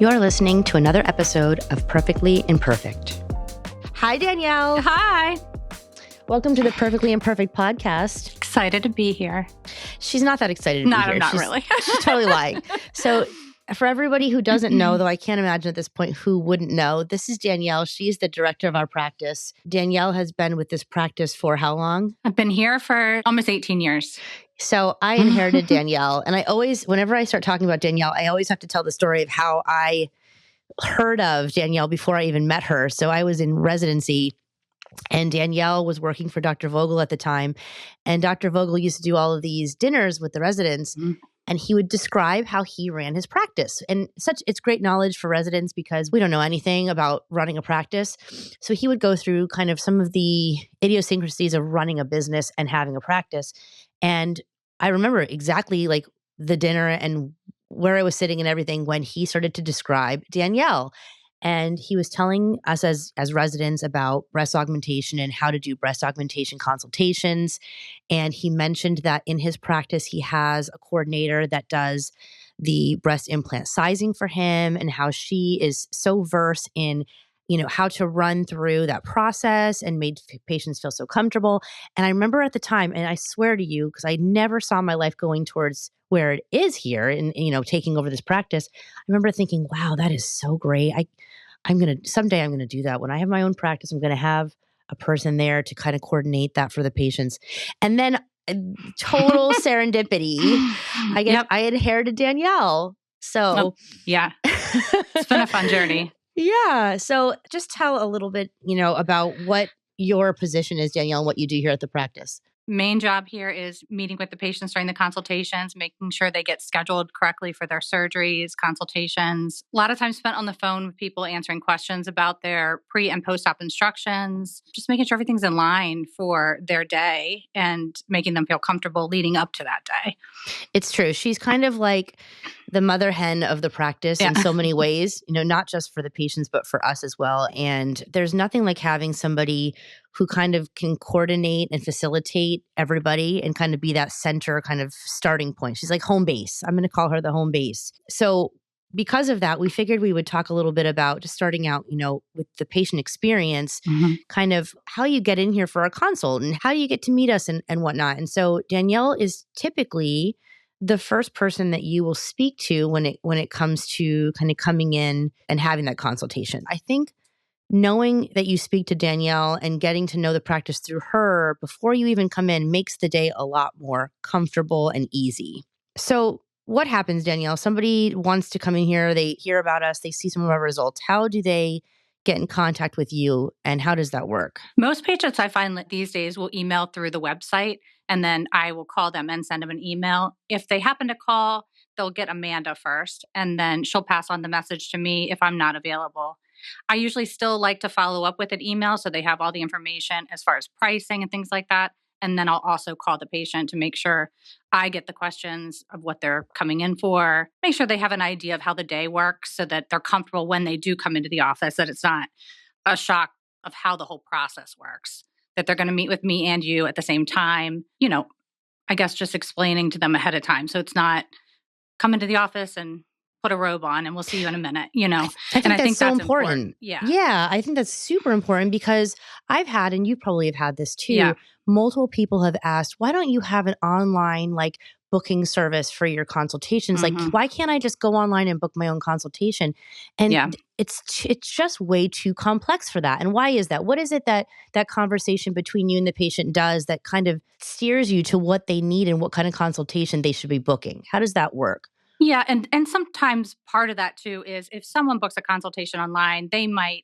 You're listening to another episode of Perfectly Imperfect. Hi, Danielle. Hi. Welcome to the Perfectly Imperfect podcast. Excited to be here. She's not that excited to be here. I'm not really. She's totally lying. So for everybody who doesn't know, though I can't imagine at this point who wouldn't know, this is Danielle. She's the director of our practice. Danielle has been with this practice for how long? I've been here for almost 18 years. So I inherited Danielle. And I always, whenever I start talking about Danielle, I always have to tell the story of how I heard of Danielle before I even met her. So I was in residency and Danielle was working for Dr. Vogel at the time. And Dr. Vogel used to do all of these dinners with the residents. And he would describe how he ran his practice. And it's great knowledge for residents because we don't know anything about running a practice. So he would go through kind of some of the idiosyncrasies of running a business and having a practice. And I remember exactly like the dinner and where I was sitting and everything when he started to describe Danielle. And he was telling us as residents about breast augmentation and how to do breast augmentation consultations. And he mentioned that in his practice, he has a coordinator that does the breast implant sizing for him and how she is so versed in, how to run through that process and made patients feel so comfortable. And I remember at the time, and I swear to you, because I never saw my life going towards where it is here and, taking over this practice, I remember thinking, wow, that is so great. Someday I'm going to do that. When I have my own practice, I'm going to have a person there to kind of coordinate that for the patients. And then total serendipity, I inherited Danielle. So yeah, it's been a fun journey. Yeah. So just tell a little bit, about what your position is, Danielle, and what you do here at the practice. Main job here is meeting with the patients during the consultations, making sure they get scheduled correctly for their surgeries, consultations. A lot of time spent on the phone with people answering questions about their pre- and post-op instructions, just making sure everything's in line for their day and making them feel comfortable leading up to that day. It's true. She's kind of like the mother hen of the practice in so many ways, not just for the patients, but for us as well. And there's nothing like having somebody who kind of can coordinate and facilitate everybody and kind of be that center kind of starting point. She's like home base. I'm going to call her the home base. So because of that, we figured we would talk a little bit about just starting out, with the patient experience, kind of how you get in here for a consult and how you get to meet us and whatnot. And so Danielle is typically the first person that you will speak to when it comes to kind of coming in and having that consultation. I think knowing that you speak to Danielle and getting to know the practice through her before you even come in makes the day a lot more comfortable and easy. So what happens, Danielle? Somebody wants to come in here, they hear about us, they see some of our results. How do they get in contact with you and how does that work? Most patients I find that these days will email through the website and then I will call them and send them an email. If they happen to call, they'll get Amanda first and then she'll pass on the message to me if I'm not available. I usually still like to follow up with an email so they have all the information as far as pricing and things like that. And then I'll also call the patient to make sure I get the questions of what they're coming in for, make sure they have an idea of how the day works so that they're comfortable when they do come into the office, that it's not a shock of how the whole process works, that they're going to meet with me and you at the same time. I guess just explaining to them ahead of time. So it's not come into the office and put a robe on and we'll see you in a minute, I think that's so important. Yeah, I think that's super important because I've had, and you probably have had this too, multiple people have asked, why don't you have an online booking service for your consultations? Like, why can't I just go online and book my own consultation? And it's just way too complex for that. And why is that? What is it that conversation between you and the patient does that kind of steers you to what they need and what kind of consultation they should be booking? How does that work? Yeah. And sometimes part of that too is if someone books a consultation online, they might,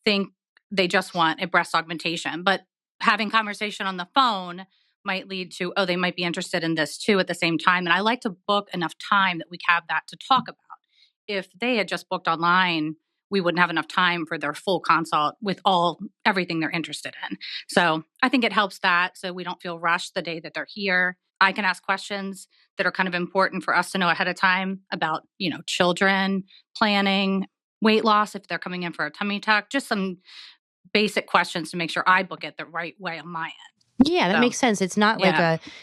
think they just want a breast augmentation, but having conversation on the phone might lead to, they might be interested in this too at the same time. And I like to book enough time that we have that to talk about. If they had just booked online, we wouldn't have enough time for their full consult with everything they're interested in. So I think it helps that so we don't feel rushed the day that they're here. I can ask questions that are kind of important for us to know ahead of time about, children, planning, weight loss, if they're coming in for a tummy tuck, just some basic questions to make sure I book it the right way on my end. Yeah, that makes sense. It's not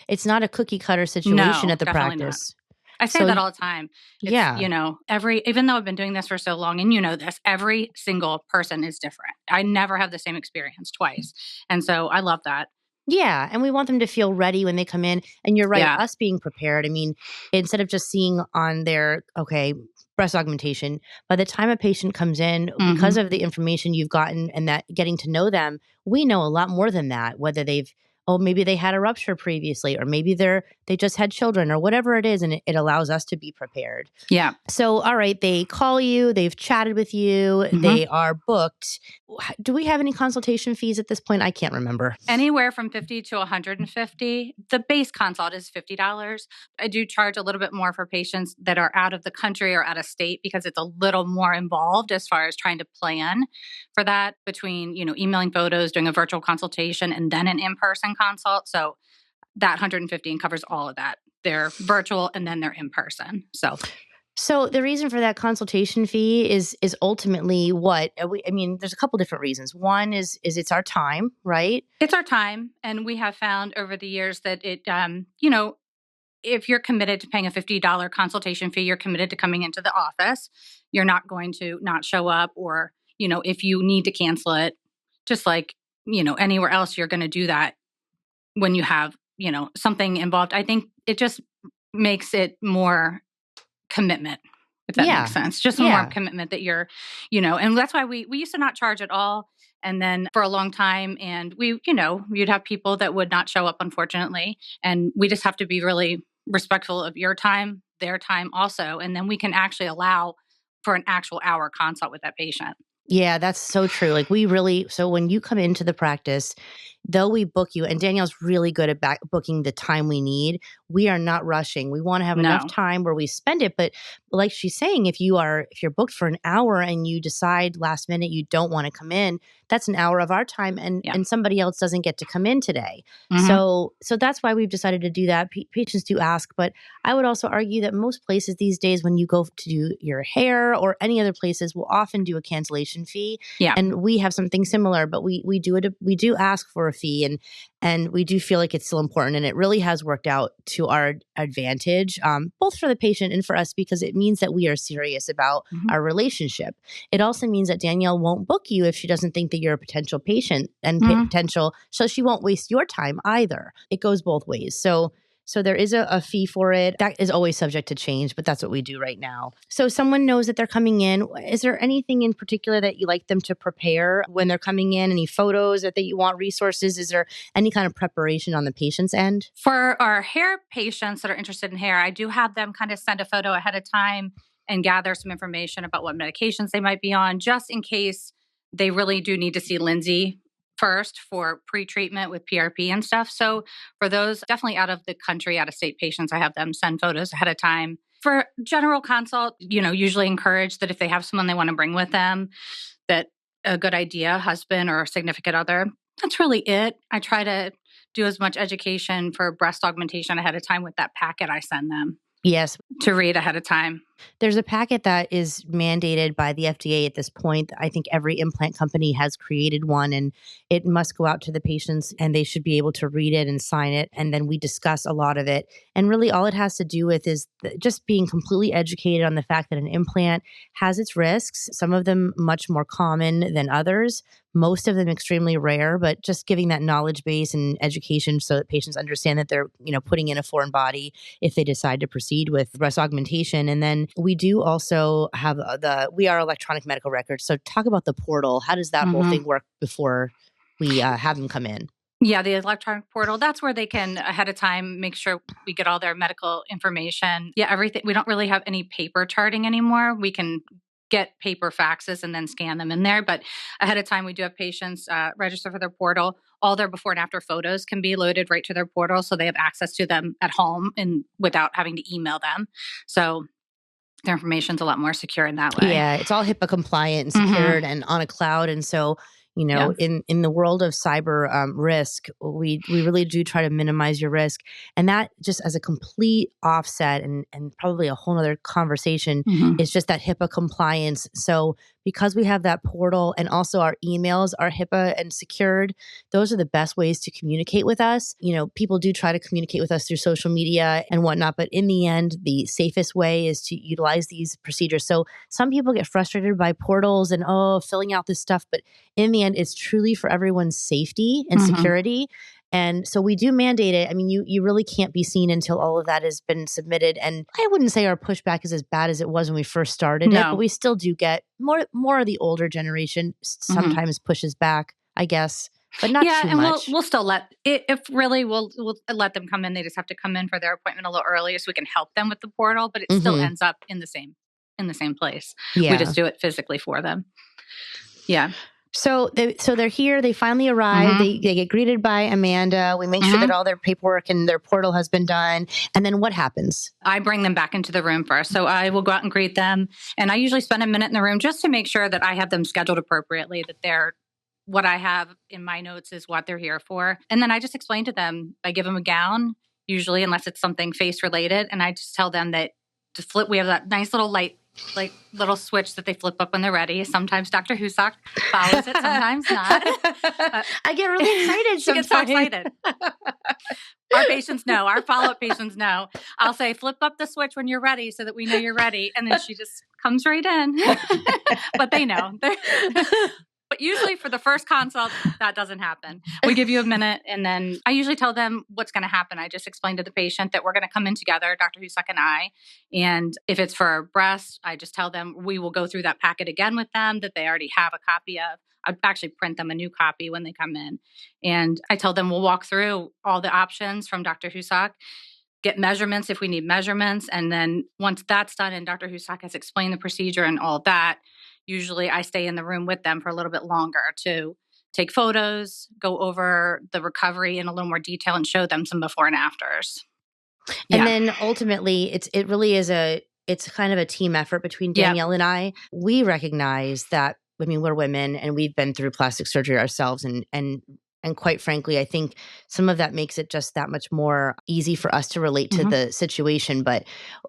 it's not a cookie cutter situation at the practice. I say that all the time. It's, yeah. even though I've been doing this for so long, and this, every single person is different. I never have the same experience twice. And so I love that. Yeah, and we want them to feel ready when they come in. And you're right, Yeah. us being prepared. I mean, instead of just seeing on their, breast augmentation, by the time a patient comes in, because of the information you've gotten and that getting to know them, we know a lot more than that, whether maybe they had a rupture previously, or maybe they just had children, or whatever it is. And it allows us to be prepared. Yeah. So, all right, they call you, they've chatted with you, they are booked. Do we have any consultation fees at this point? I can't remember. Anywhere from $50 to $150. The base consult is $50. I do charge a little bit more for patients that are out of the country or out of state, because it's a little more involved as far as trying to plan for that, between, emailing photos, doing a virtual consultation, and then an in-person consult. So that $150 covers all of that. They're virtual and then they're in person. So the reason for that consultation fee is ultimately what? There's a couple different reasons. One is it's our time, right? It's our time. And we have found over the years that it, if you're committed to paying a $50 consultation fee, you're committed to coming into the office. You're not going to not show up, or, if you need to cancel it, just like, anywhere else, you're going to do that when you have, something involved. I think it just makes it more commitment, if that makes sense. Just more commitment that you're, and that's why we used to not charge at all. And then for a long time, and you'd have people that would not show up, unfortunately. And we just have to be really respectful of your time, their time also. And then we can actually allow for an actual hour consult with that patient. Yeah, that's so true. So when you come into the practice, though we book you, and Danielle's really good at booking the time we need, we are not rushing. We want to have enough time where we spend it. But like she's saying, if you're booked for an hour and you decide last minute you don't want to come in, that's an hour of our time, and somebody else doesn't get to come in today. So that's why we've decided to do that. Patients do ask, but I would also argue that most places these days, when you go to do your hair or any other places, will often do a cancellation fee. Yeah. And we have something similar, but we do ask for a fee, and we do feel like it's still important, and it really has worked out to our advantage, both for the patient and for us, because it means that we are serious about our relationship. It also means that Danielle won't book you if she doesn't think that you're a potential patient and potential, so she won't waste your time either. It goes both ways. So there is a fee for it. That is always subject to change, but that's what we do right now. So someone knows that they're coming in. Is there anything in particular that you like them to prepare when they're coming in? Any photos that you want, resources? Is there any kind of preparation on the patient's end? For our hair patients that are interested in hair, I do have them kind of send a photo ahead of time and gather some information about what medications they might be on, just in case they really do need to see Lindsay first for pre-treatment with PRP and stuff. So for those definitely out of the country, out of state patients, I have them send photos ahead of time. For general consult, usually encourage that if they have someone they want to bring with them, that a good idea, husband or significant other. That's really it. I try to do as much education for breast augmentation ahead of time with that packet I send them. Yes. To read ahead of time. There's a packet that is mandated by the FDA at this point. I think every implant company has created one, and it must go out to the patients, and they should be able to read it and sign it. And then we discuss a lot of it. And really all it has to do with is just being completely educated on the fact that an implant has its risks, some of them much more common than others, most of them extremely rare, but just giving that knowledge base and education so that patients understand that they're, putting in a foreign body if they decide to proceed with breast augmentation. And then we do also have we are electronic medical records. So talk about the portal. How does that whole thing work before we have them come in? Yeah, the electronic portal, that's where they can ahead of time make sure we get all their medical information. Yeah, everything. We don't really have any paper charting anymore. We can get paper faxes and then scan them in there. But ahead of time, we do have patients register for their portal. All their before and after photos can be loaded right to their portal, so they have access to them at home and without having to email them. So their information's a lot more secure in that way. Yeah, it's all HIPAA compliant and secured and on a cloud. And so, in the world of cyber risk, we really do try to minimize your risk. And that just as a complete offset and probably a whole other conversation is just that HIPAA compliance. So because we have that portal and also our emails are HIPAA and secured, those are the best ways to communicate with us. People do try to communicate with us through social media and whatnot, but in the end, the safest way is to utilize these procedures. So some people get frustrated by portals and, filling out this stuff, but in the end, it's truly for everyone's safety and security. And so we do mandate it. I mean, you really can't be seen until all of that has been submitted. And I wouldn't say our pushback is as bad as it was when we first started it, but we still do get more of the older generation sometimes pushes back, I guess, but not too much. We'll still let it, if really we'll let them come in. They just have to come in for their appointment a little earlier so we can help them with the portal, but it still ends up in the same place. Yeah. We just do it physically for them. Yeah. So they're here. They finally arrive. They get greeted by Amanda. We make sure that all their paperwork and their portal has been done. And then what happens? I bring them back into the room first. So I will go out and greet them. And I usually spend a minute in the room just to make sure that I have them scheduled appropriately, that what I have in my notes is what they're here for. And then I just explain to them, I give them a gown, usually, unless it's something face related. And I just tell them that we have that nice little light, like little switch that they flip up when they're ready. Sometimes Dr. Houssock follows it, sometimes not. I get really excited. She gets so excited. Our patients know, our follow-up patients know. I'll say, flip up the switch when you're ready so that we know you're ready. And then she just comes right in. But they know. But usually for the first consult, that doesn't happen. We give you a minute, and then I usually tell them what's going to happen. I just explain to the patient that we're going to come in together, Dr. Houssock and I. And if it's for breast, I just tell them we will go through that packet again with them that they already have a copy of. I actually print them a new copy when they come in. And I tell them we'll walk through all the options from Dr. Houssock, get measurements if we need measurements. And then once that's done and Dr. Houssock has explained the procedure and all that, usually I stay in the room with them for a little bit longer to take photos, go over the recovery in a little more detail, and show them some before and afters. And then ultimately, it really is it's kind of a team effort between Danielle and I. We recognize that, I mean, we're women and we've been through plastic surgery ourselves. And quite frankly, I think some of that makes it just that much more easy for us to relate to the situation. But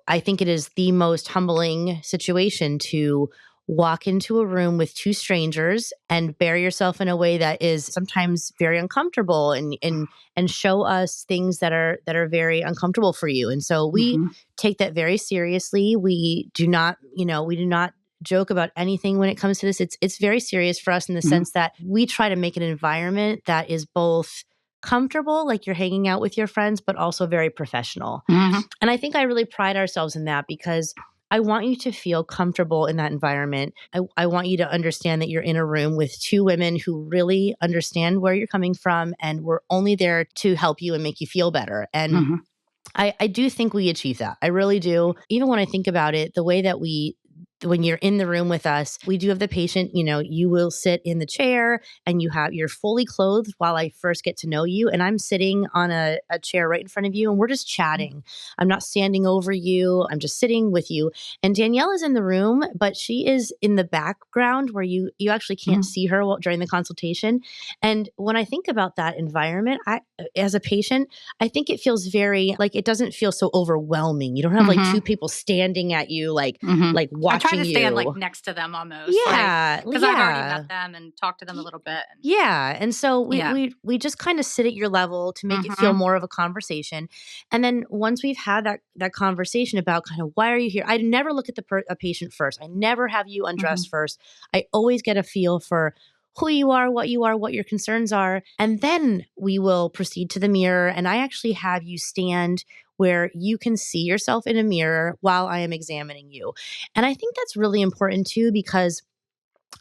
I think it is the most humbling situation to walk into a room with two strangers and bare yourself in a way that is sometimes very uncomfortable and show us things that are very uncomfortable for you. And so we take that very seriously. We do not joke about anything when it comes to this. It's very serious for us in the sense that we try to make an environment that is both comfortable, like you're hanging out with your friends, but also very professional. And I think I really pride ourselves in that because I want you to feel comfortable in that environment. I want you to understand that you're in a room with two women who really understand where you're coming from, and we're only there to help you and make you feel better. And I do think we achieve that. I really do. Even when I think about it, the way that when you're in the room with us, we do have the patient, you will sit in the chair and you're fully clothed while I first get to know you. And I'm sitting on a chair right in front of you and we're just chatting. I'm not standing over you. I'm just sitting with you. And Danielle is in the room, but she is in the background where you actually can't see her during the consultation. And when I think about that environment, as a patient, I think it feels very, like, it doesn't feel so overwhelming. You don't have like two people standing at you, like watching I try to stand like next to them almost. Yeah. Because I've already met them and talked to them a little bit. Yeah. And so we just kind of sit at your level to make it feel more of a conversation. And then once we've had that conversation about kind of why are you here, I never look at a patient first. I never have you undressed first. I always get a feel for who you are, what your concerns are. And then we will proceed to the mirror. And I actually have you stand where you can see yourself in a mirror while I am examining you. And I think that's really important too, because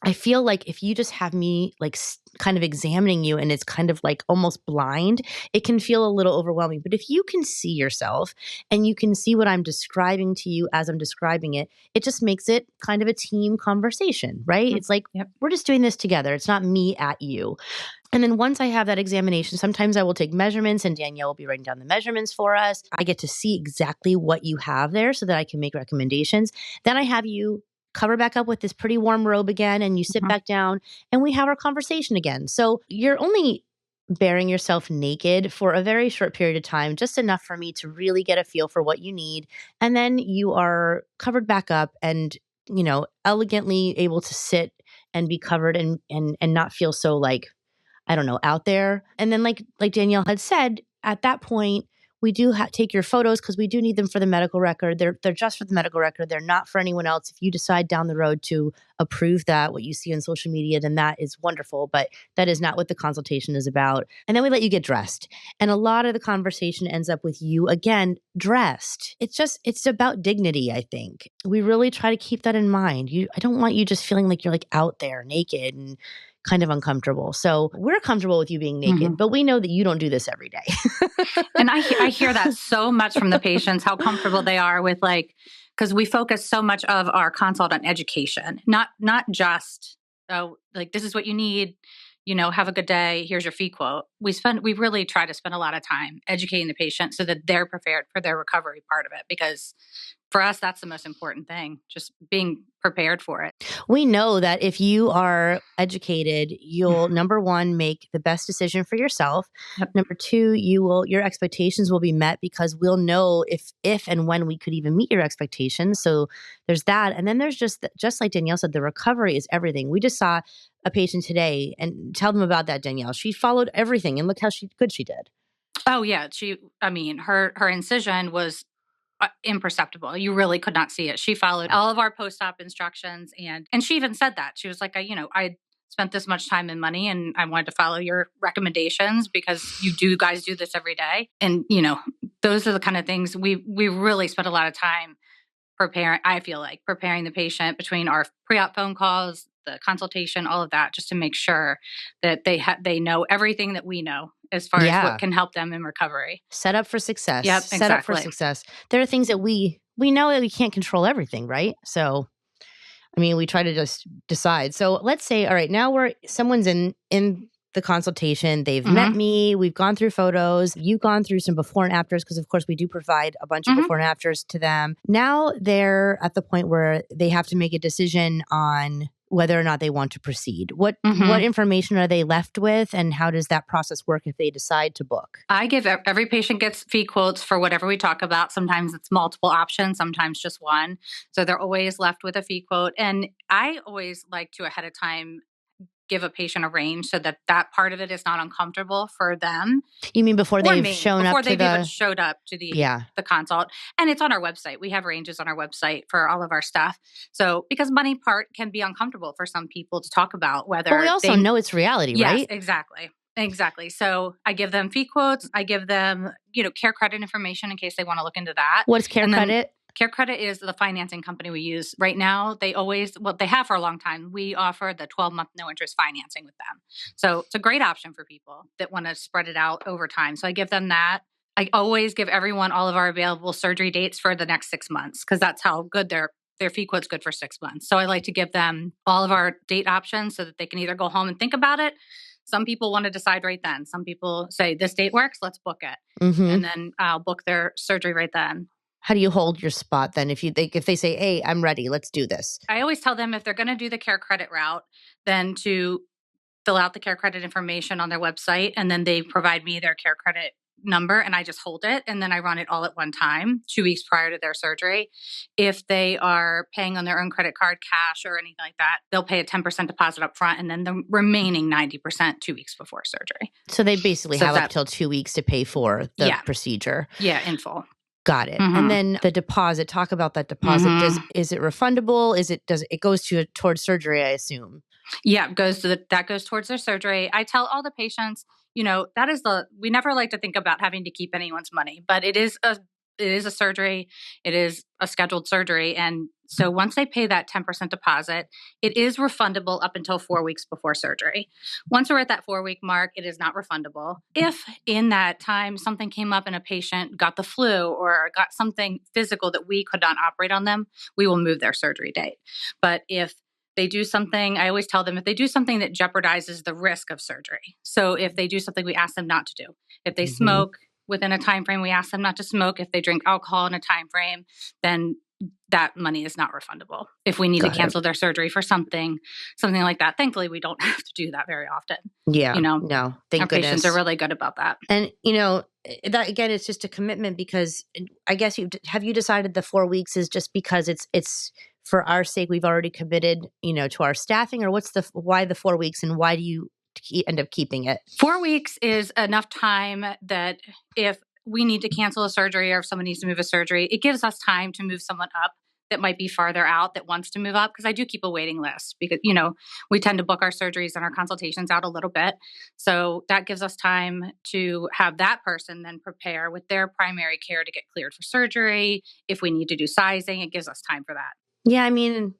I feel like if you just have me like kind of examining you and it's kind of like almost blind, it can feel a little overwhelming. But if you can see yourself and you can see what I'm describing to you as I'm describing it, it just makes it kind of a team conversation, right? It's like, we're just doing this together. It's not me at you. And then once I have that examination, sometimes I will take measurements and Danielle will be writing down the measurements for us. I get to see exactly what you have there so that I can make recommendations. Then I have you cover back up with this pretty warm robe again and you sit back down and we have our conversation again. So you're only bearing yourself naked for a very short period of time, just enough for me to really get a feel for what you need. And then you are covered back up and elegantly able to sit and be covered and not feel so like, I don't know, out there. And then like Danielle had said, at that point, we do take your photos because we do need them for the medical record. They're just for the medical record. They're not for anyone else. If you decide down the road to approve that, what you see on social media, then that is wonderful. But that is not what the consultation is about. And then we let you get dressed. And a lot of the conversation ends up with you, again, dressed. It's about dignity, I think. We really try to keep that in mind. I don't want you just feeling like you're like out there naked and kind of uncomfortable. So we're comfortable with you being naked, but we know that you don't do this every day. And I hear that so much from the patients, how comfortable they are with because we focus so much of our consult on education, not just, this is what you need, have a good day. Here's your fee quote. We really try to spend a lot of time educating the patient so that they're prepared for their recovery part of it, because for us, that's the most important thing, just being prepared for it. We know that if you are educated, you'll, number one, make the best decision for yourself. Yep. Number two, your expectations will be met because we'll know if and when we could even meet your expectations. So there's that. And then there's just like Danielle said, the recovery is everything. We just saw a patient today, and tell them about that, Danielle. She followed everything and look how good she did. Oh yeah. Her incision was imperceptible. You really could not see it. She followed all of our post-op instructions, and she even said that. She was like, I spent this much time and money, and I wanted to follow your recommendations because you guys do this every day. And those are the kind of things we really spent a lot of time preparing. I feel like preparing the patient between our pre-op phone calls, the consultation, all of that, just to make sure that they know everything that we know as far as what can help them in recovery. Set up for success. Yep, exactly. Set up for success. There are things that we know that we can't control everything, right? So, we try to just decide. So let's say, all right, now someone's in the consultation. They've met me. We've gone through photos. You've gone through some before and afters because, of course, we do provide a bunch of before and afters to them. Now they're at the point where they have to make a decision on whether or not they want to proceed. What information are they left with, and how does that process work if they decide to book? I give every patient gets fee quotes for whatever we talk about. Sometimes it's multiple options, sometimes just one. So they're always left with a fee quote. And I always like to ahead of time give a patient a range so that part of it is not uncomfortable for them. You mean before they've shown up to even showed up to the consult? And it's on our website. We have ranges on our website for all of our stuff. So because money part can be uncomfortable for some people to talk about, whether but we also know it's reality, right? Yes, exactly. So I give them fee quotes. I give them, CareCredit information in case they want to look into that. What's CareCredit? CareCredit is the financing company we use right now. They have for a long time. We offer the 12-month no interest financing with them. So it's a great option for people that want to spread it out over time. So I give them that. I always give everyone all of our available surgery dates for the next 6 months because that's how good their fee quote's good for 6 months. So I like to give them all of our date options so that they can either go home and think about it. Some people want to decide right then. Some people say this date works, let's book it. And then I'll book their surgery right then. How do you hold your spot then? If they say, hey, I'm ready, let's do this. I always tell them if they're going to do the CareCredit route, then to fill out the CareCredit information on their website. And then they provide me their CareCredit number and I just hold it. And then I run it all at one time, 2 weeks prior to their surgery. If they are paying on their own credit card, cash or anything like that, they'll pay a 10% deposit up front and then the remaining 90% 2 weeks before surgery. So they basically have up till 2 weeks to pay for the procedure. Yeah, in full. Got it. And then the deposit, talk about that deposit. Is it refundable? It goes towards surgery, I assume? Yeah, that goes towards their surgery. I tell all the patients, we never like to think about having to keep anyone's money, but it is a surgery. It is a scheduled surgery. And so once they pay that 10% deposit, it is refundable up until 4 weeks before surgery. Once we're at that 4-week mark, it is not refundable. If in that time something came up and a patient got the flu or got something physical that we could not operate on them, we will move their surgery date. But if they do something, I always tell them if they do something that jeopardizes the risk of surgery. So if they do something we ask them not to do, if they smoke within a time frame, we ask them not to smoke. If they drink alcohol in a time frame, then that money is not refundable. If we need to cancel their surgery for something like that. Thankfully, we don't have to do that very often. Yeah. No. Thank goodness. Patients are really good about that. And, that again, it's just a commitment because I guess have you decided the 4 weeks is just because it's for our sake, we've already committed, to our staffing, or why the 4 weeks and why do you end up keeping it? 4 weeks is enough time that if we need to cancel a surgery or if someone needs to move a surgery, it gives us time to move someone up that might be farther out that wants to move up. Because I do keep a waiting list because, we tend to book our surgeries and our consultations out a little bit. So that gives us time to have that person then prepare with their primary care to get cleared for surgery. If we need to do sizing, it gives us time for that. Yeah, I mean,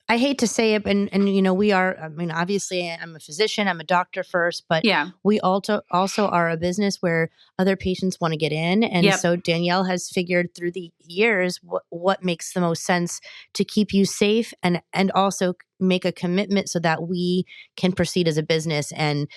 I hate to say it, and we are. I mean, obviously, I'm a physician. I'm a doctor first, but Yeah. we also are a business where other patients want to get in, and Yep. so Danielle has figured through the years what makes the most sense to keep you safe, and also make a commitment so that we can proceed as a business. And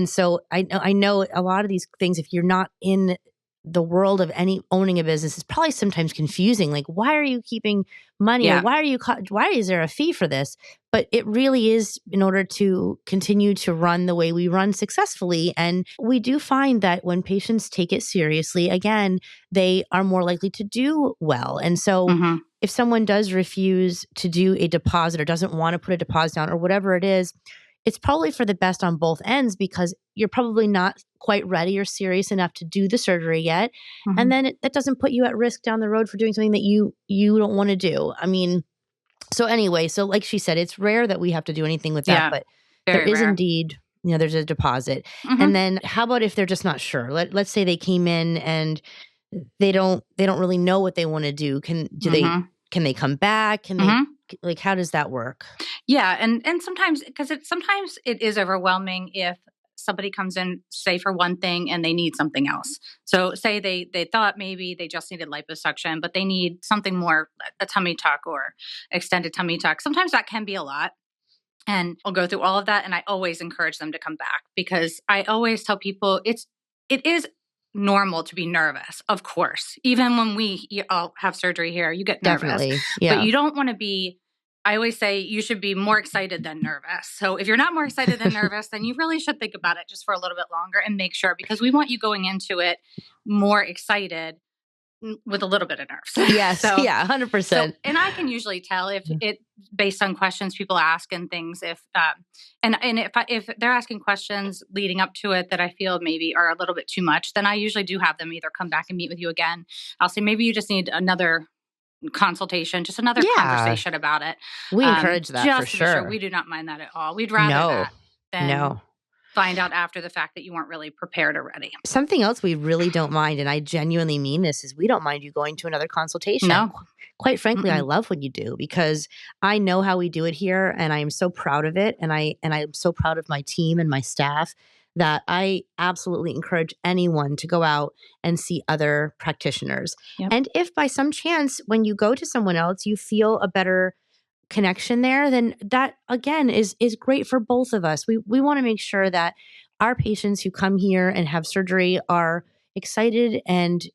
so I know a lot of these things. If you're not in the world of owning a business, is probably sometimes confusing. Like, why are you keeping money, or Yeah. why is there a fee for this? But it really is in order to continue to run the way we run successfully. And we do find that when patients take it seriously, again, they are more likely to do well. And so Mhm. if someone does refuse to do a deposit or doesn't want to put a deposit down or whatever it is, it's probably for the best on both ends, because you're probably not quite ready or serious enough to do the surgery yet. Mhm. And then that doesn't put you at risk down the road for doing something that you don't want to do. I mean, so anyway, so like she said, it's rare that we have to do anything with that, Yeah. but Very there is rare. indeed, there's a deposit. Mhm. And then how about if they're just not sure? Let's say they came in and they don't really know what they want to do. Can they come back? Can they, like, how does that work? Yeah, and sometimes sometimes it is overwhelming if somebody comes in, say, for one thing and they need something else. So say they thought maybe they just needed liposuction, but they need something more, a tummy tuck or extended tummy tuck. Sometimes that can be a lot. And I'll go through all of that, and I always encourage them to come back, because I always tell people it is normal to be nervous, of course. Even when you all have surgery here, you get nervous. Definitely. Yeah. But you don't want to be, I always say you should be more excited than nervous. So if you're not more excited than nervous, then you really should think about it just for a little bit longer and make sure, because we want you going into it more excited with a little bit of nerves. Yes. So, yeah. 100%. and I can usually tell if it, based on questions people ask and things, if if they're asking questions leading up to it that I feel maybe are a little bit too much, then I usually do have them either come back and meet with you again. I'll say maybe you just need another consultation, just another conversation about it. We encourage that just for to be sure. We do not mind that at all. We'd rather that than find out after the fact that you weren't really prepared or ready. Something else we really don't mind, and I genuinely mean this, is we don't mind you going to another consultation. No. Quite frankly, I love when you do, because I know how we do it here, and I am so proud of it. And I'm so proud of my team and my staff that I absolutely encourage anyone to go out and see other practitioners. Yep. And if by some chance, when you go to someone else, you feel a better connection there, then that again is great for both of us. We want to make sure that our patients who come here and have surgery are excited and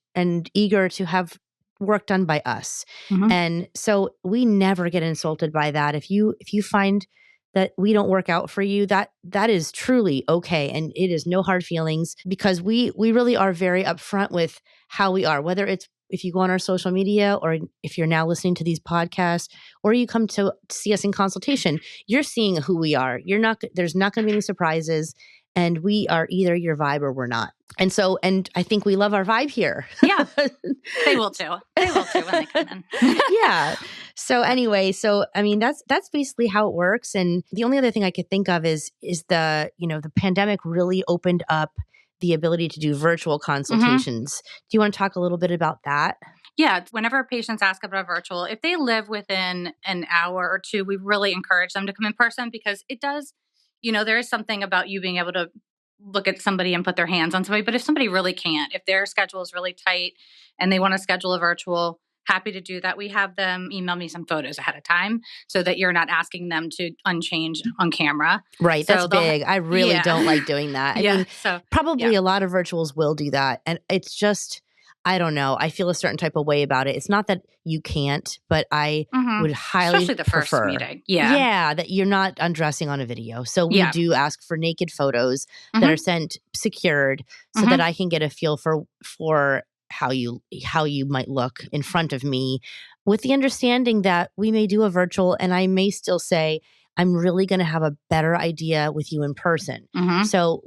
eager to have work done by us. And so we never get insulted by that. If you find that we don't work out for you, that is truly okay, and it is no hard feelings, because we really are very upfront with how we are, whether it's if you go on our social media, or if you're now listening to these podcasts, or you come to see us in consultation, you're seeing who we are. There's not going to be any surprises, and we are either your vibe or we're not. And so, and I think we love our vibe here. Yeah, they will too. They will too when they come in. Yeah. So anyway, I mean, that's basically how it works. And the only other thing I could think of is the pandemic really opened up the ability to do virtual consultations. Do you want to talk a little bit about that? Yeah. Whenever patients ask about virtual, if they live within an hour or two, we really encourage them to come in person, because it does, there is something about you being able to look at somebody and put their hands on somebody. But if somebody really can't, if their schedule is really tight and they want to schedule a virtual, happy to do that. We have them email me some photos ahead of time so that you're not asking them to unchange on camera. Right. So that's big. I really don't like doing that. I mean, So probably a lot of virtuals will do that. And it's just, I don't know. I feel a certain type of way about it. It's not that you can't, but I would highly Especially the first prefer, meeting. Yeah. that you're not undressing on a video. So we Yeah. do ask for naked photos that are sent secured so that I can get a feel for how you might look in front of me, with the understanding that we may do a virtual and I may still say, I'm really going to have a better idea with you in person. So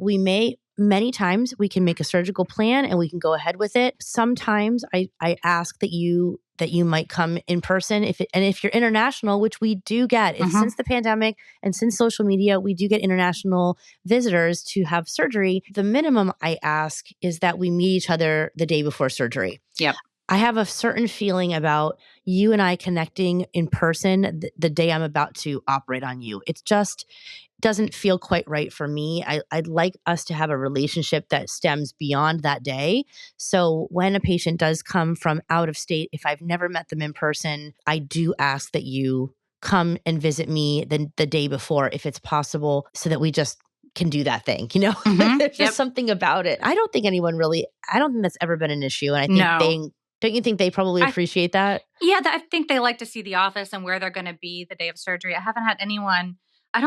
many times we can make a surgical plan and we can go ahead with it. Sometimes I ask that you might come in person if you're international, which we do get. Since the pandemic and since social media, we do get international visitors to have surgery. The minimum I ask is that we meet each other the day before surgery. Yep. I have a certain feeling about you and I connecting in person the day I'm about to operate on you. It just doesn't feel quite right for me. I'd like us to have a relationship that stems beyond that day. So when a patient does come from out of state, if I've never met them in person, I do ask that you come and visit me the day before, if it's possible, so that we just can do that thing, There's just something about it. I don't think that's ever been an issue. And I think don't you think they probably appreciate that? Yeah, I think they like to see the office and where they're going to be the day of surgery. I haven't had anyone, I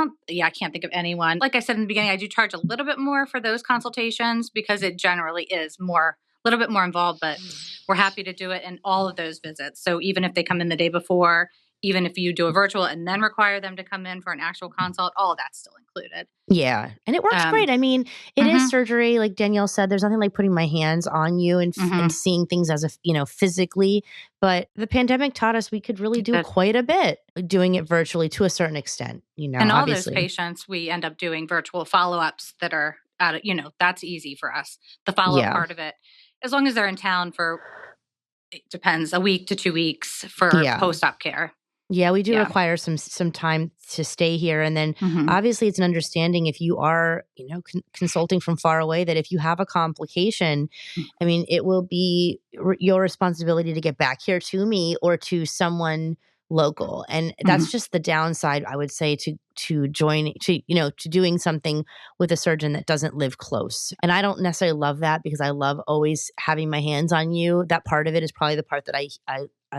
can't think of anyone. Like I said in the beginning, I do charge a little bit more for those consultations because it generally is a little bit more involved, but we're happy to do it in all of those visits. So even if they come in the day before, even if you do a virtual and then require them to come in for an actual consult, all of that's still included. Yeah. And it works great. I mean, it is surgery. Like Danielle said, there's nothing like putting my hands on you and seeing things as physically. But the pandemic taught us we could really do quite a bit doing it virtually to a certain extent, And all those patients, we end up doing virtual follow-ups that are that's easy for us. The follow-up part of it, as long as they're in town for, it depends, a week to 2 weeks for post-op care. Yeah, we do require some time to stay here. And then obviously it's an understanding if you are, consulting from far away, that if you have a complication, I mean, it will be your responsibility to get back here to me or to someone local. And that's just the downside, I would say, to doing something with a surgeon that doesn't live close. And I don't necessarily love that because I love always having my hands on you. That part of it is probably the part that I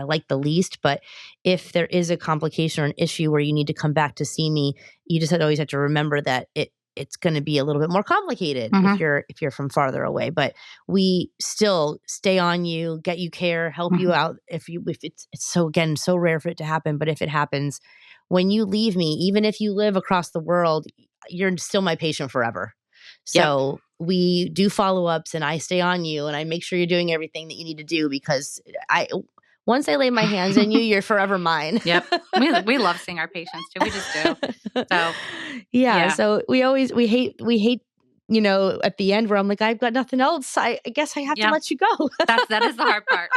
like the least. But if there is a complication or an issue where you need to come back to see me, you just always have to remember that it's going to be a little bit more complicated if you're from farther away. But we still stay on you, get you care, help you out. If it's so rare for it to happen, but if it happens, when you leave me, even if you live across the world, you're still my patient forever. So we do follow-ups and I stay on you and I make sure you're doing everything that you need to do because once I lay my hands on you, you're forever mine. Yep. We love seeing our patients too. We just do. So So we hate, at the end where I'm like, I've got nothing else. I guess I have to let you go. That is the hard part.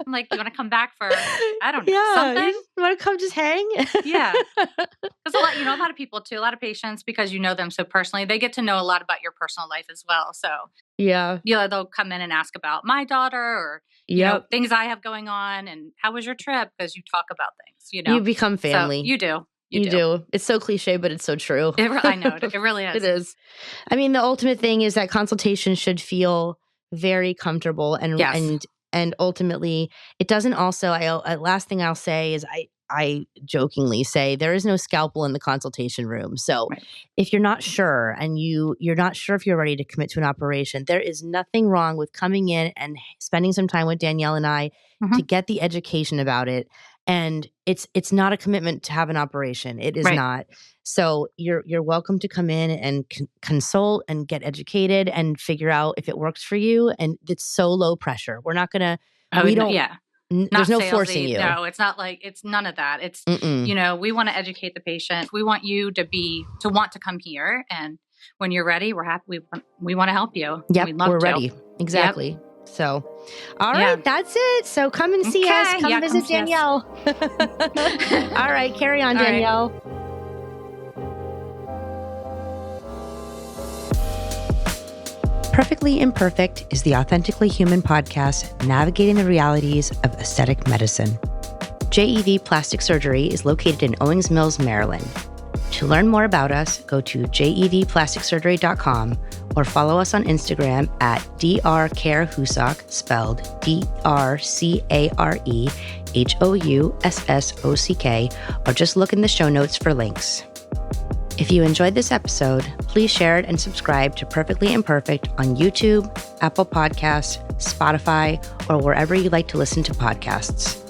I'm like, you want to come back for, I don't know, something? You want to come just hang? Yeah. Because a lot of people too, a lot of patients, because you know them so personally, they get to know a lot about your personal life as well. So they'll come in and ask about my daughter or things I have going on and how was your trip? Because you talk about things, You become family. So you do. You do. It's so cliche, but it's so true. I know. It really is. It is. I mean, the ultimate thing is that consultation should feel very comfortable and ultimately it doesn't also, last thing I'll say is I jokingly say there is no scalpel in the consultation room. So if you're not sure and you're not sure if you're ready to commit to an operation, there is nothing wrong with coming in and spending some time with Danielle and I to get the education about it. And it's not a commitment to have an operation. It is not. So you're welcome to come in and consult and get educated and figure out if it works for you. And it's so low pressure. We're not going to, there's no forcing you. No, it's not like, it's none of that. It's, we want to educate the patient. We want you to want to come here. And when you're ready, we're happy. We want to help you. Yep, we're ready. Exactly. Yep. So, all right, that's it. So come and see us. Come visit Danielle. All right, carry on, Danielle. Perfectly Imperfect is the Authentically Human podcast navigating the realities of aesthetic medicine. JEV Plastic Surgery is located in Owings Mills, Maryland. To learn more about us, go to jevplasticsurgery.com or follow us on Instagram at drcarehoussock, spelled DRCAREHOUSSOCK, or just look in the show notes for links. If you enjoyed this episode, please share it and subscribe to Perfectly Imperfect on YouTube, Apple Podcasts, Spotify, or wherever you like to listen to podcasts.